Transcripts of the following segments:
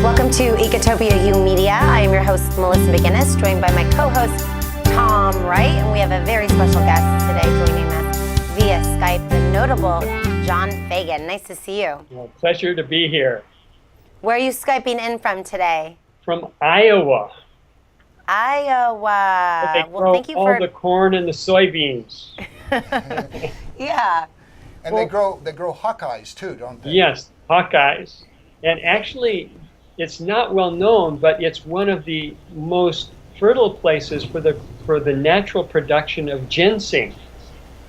Welcome to ecotopiaumedia. I am your host, Melissa McGinnis, joined by my co-host, Tom Wright, and we have a very special guest today joining us via Skype, the notable John Fagan. Nice to see you. Well, pleasure to be here. Where are you Skyping in from today? From Iowa. Iowa. They grow thank you all the corn and the soybeans. Yeah. And they grow Hawkeyes too, don't they? Yes, Hawkeyes. And actually, it's not well known, but it's one of the most fertile places for the natural production of ginseng.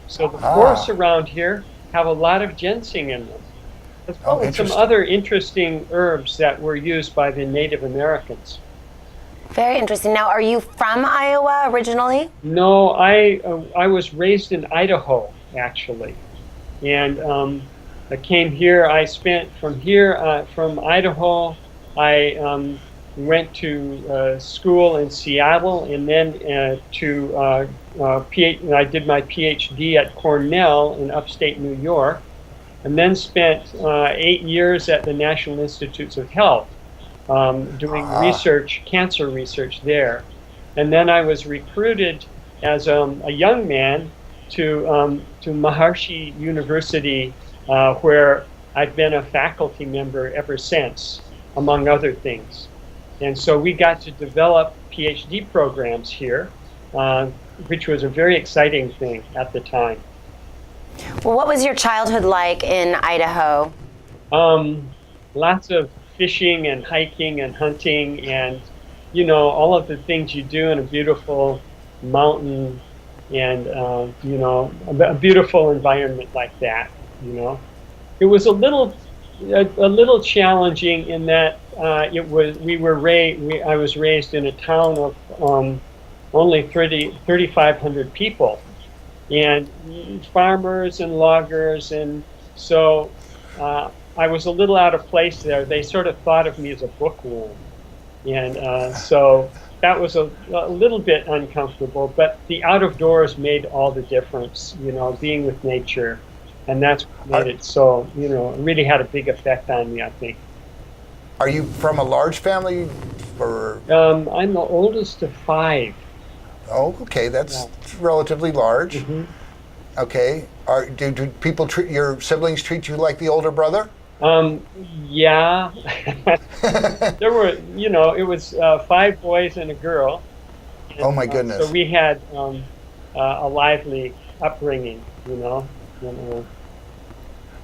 So the forests around here have a lot of ginseng in them. There's probably some other interesting herbs that were used by the Native Americans. Very interesting. Now, are you from Iowa originally? No, I was raised in Idaho, actually. And I came here. I spent from Idaho. I went to school in Seattle, and then I did my PhD at Cornell in upstate New York, and then spent 8 years at the National Institutes of Health doing research, cancer research there. And then I was recruited as a young man to Maharishi University, where I've been a faculty member ever since, among other things. And so we got to develop PhD programs here, which was a very exciting thing at the time. Well, what was your childhood like in Idaho? Lots of fishing and hiking and hunting and, all of the things you do in a beautiful mountain and, a beautiful environment like that, It was a little challenging in that I was raised in a town of only 3,500 people, and farmers and loggers, and so I was a little out of place there. They sort of thought of me as a bookworm, and so that was a little bit uncomfortable, but the out of doors made all the difference, being with nature. And that's what made it so, it really had a big effect on me, I think. Are you from a large family? Or I'm the oldest of 5. Oh, okay, that's relatively large. Mm-hmm. Okay, do people your siblings treat you like the older brother? Yeah. There were, it was 5 boys and a girl. And, oh my goodness. So we had a lively upbringing,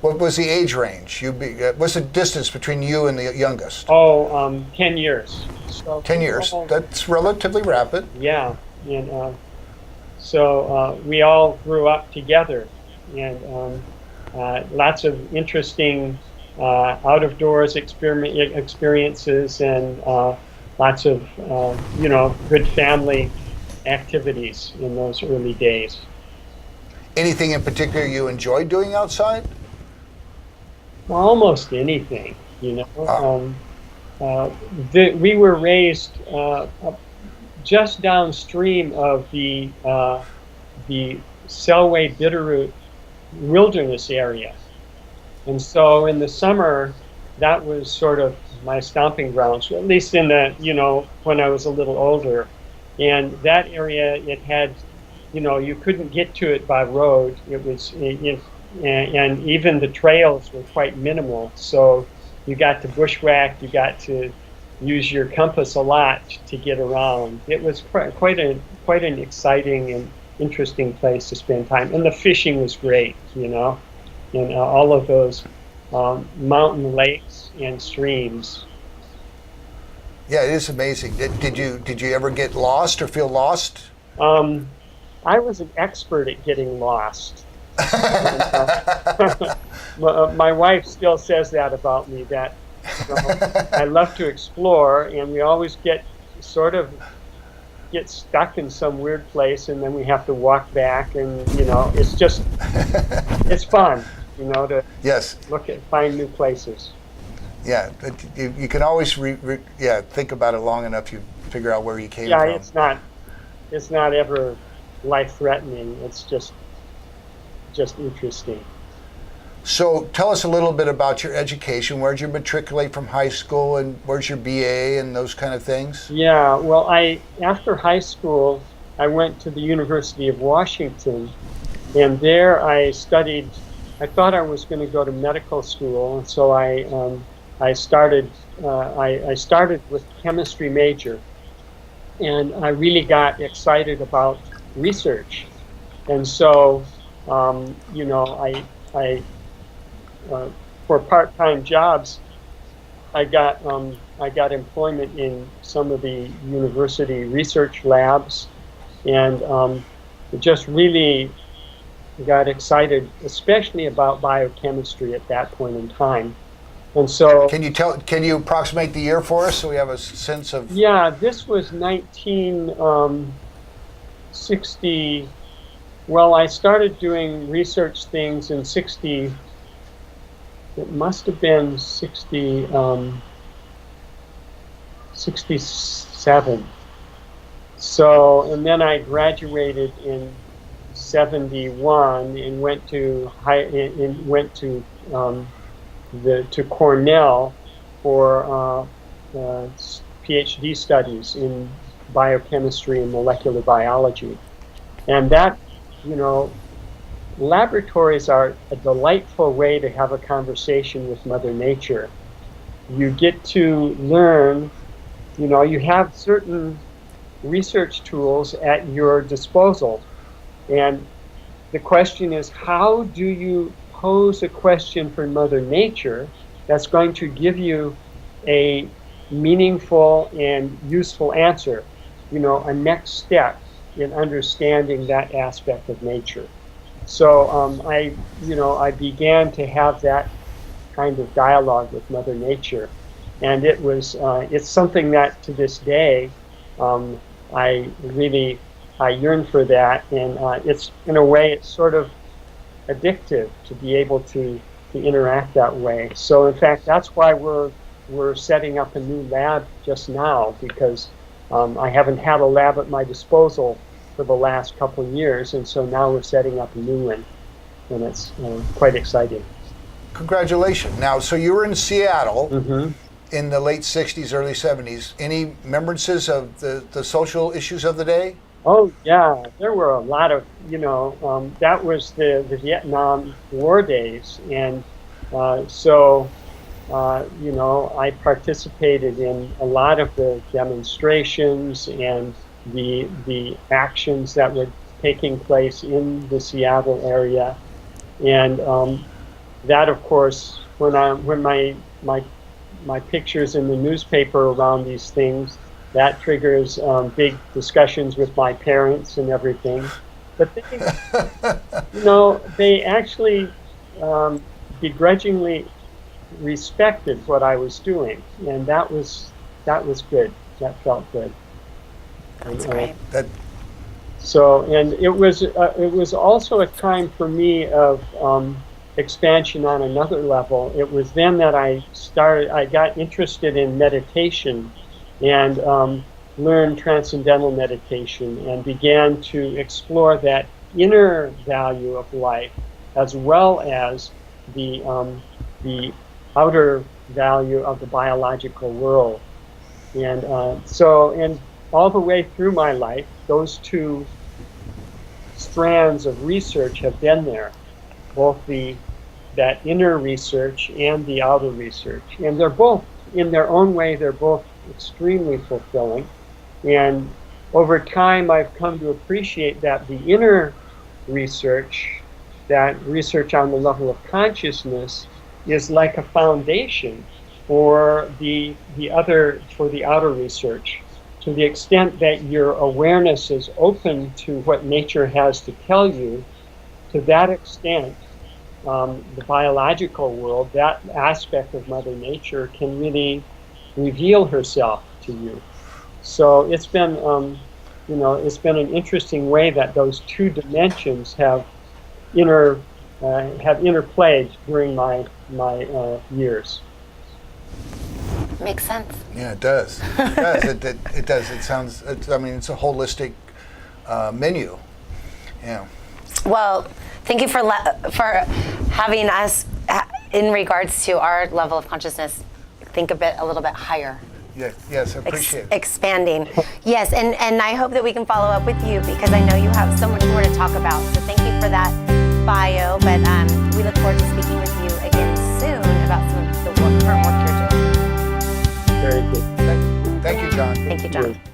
What was the age range? What's the distance between you and the youngest? 10 years. So, 10 years. That's relatively rapid. Yeah, and so we all grew up together, and lots of interesting out-of-doors experiences, and lots of good family activities in those early days. Anything in particular you enjoyed doing outside? Almost anything, we were raised just downstream of the Selway Bitterroot wilderness area, and so in the summer that was sort of my stomping grounds, at least in the when I was a little older, and that area, it had you couldn't get to it by road. It was and even the trails were quite minimal, so you got to bushwhack, you got to use your compass a lot to get around. It was quite an exciting and interesting place to spend time, and the fishing was great, and all of those mountain lakes and streams. Yeah, it is amazing. Did you ever get lost or feel lost? I was an expert at getting lost. My wife still says that about me, that I love to explore, and we always get stuck in some weird place, and then we have to walk back, and it's just it's fun, to find new places. Yeah, you can always think about it long enough, you figure out where you came from. Yeah, it's not ever life-threatening. It's just interesting. So tell us a little bit about your education. Where'd you matriculate from high school, and where's your BA and those kind of things? Yeah, well, after high school, I went to the University of Washington, and there I studied. I thought I was going to go to medical school, and so I started with chemistry major, and I really got excited about research, and so I for part-time jobs, I got employment in some of the university research labs, and just really got excited, especially about biochemistry at that point in time. And so, can you approximate the year for us so we have a sense of? Yeah, this was 1960. Well, I started doing research things in 60. It must have been 67. So, and then I graduated in 71 and went to to Cornell for PhD studies in biochemistry and molecular biology. And that, laboratories are a delightful way to have a conversation with Mother Nature. You get to learn, you have certain research tools at your disposal. And the question is, how do you pose a question for Mother Nature that's going to give you a meaningful and useful answer, a next step in understanding that aspect of nature. So I began to have that kind of dialogue with Mother Nature, and it's something that to this day I yearn for that, and it's in a way it's sort of addictive to be able to interact that way. So in fact, that's why we're setting up a new lab just now, because I haven't had a lab at my disposal for the last couple of years, and so now we're setting up a new one, and it's quite exciting. Congratulations. Now, so you were in Seattle Mm-hmm. in the late 60s, early 70s. Any remembrances of the social issues of the day? Oh, yeah, there were a lot of, that was the Vietnam War days, and I participated in a lot of the demonstrations and the actions that were taking place in the Seattle area, and that, of course, when my pictures in the newspaper around these things, that triggers big discussions with my parents and everything. But they actually begrudgingly respected what I was doing, and that was good. That felt good. That's great. So, and it was also a time for me of expansion on another level. It was then that I got interested in meditation and learned transcendental meditation and began to explore that inner value of life as well as the outer value of the biological world. And and all the way through my life, those two strands of research have been there, both that inner research and the outer research. And they're both, in their own way, they're both extremely fulfilling. And over time, I've come to appreciate that the inner research, that research on the level of consciousness, is like a foundation for the outer research. To the extent that your awareness is open to what nature has to tell you, to that extent, the biological world, that aspect of Mother Nature, can really reveal herself to you. So it's been, it's been an interesting way that those two dimensions have interplayed during my years. Makes sense. Yeah, it does. It does. It does. It sounds. It's a holistic menu. Yeah. Well, thank you for having us, in regards to our level of consciousness, think a little bit higher. Yes, I appreciate it. Expanding. Yes, and I hope that we can follow up with you because I know you have so much more to talk about. So thank you for that bio, but we look forward to speaking with you again soon about some of the current work you're doing. Very good. Thank you, John. Thank you, John.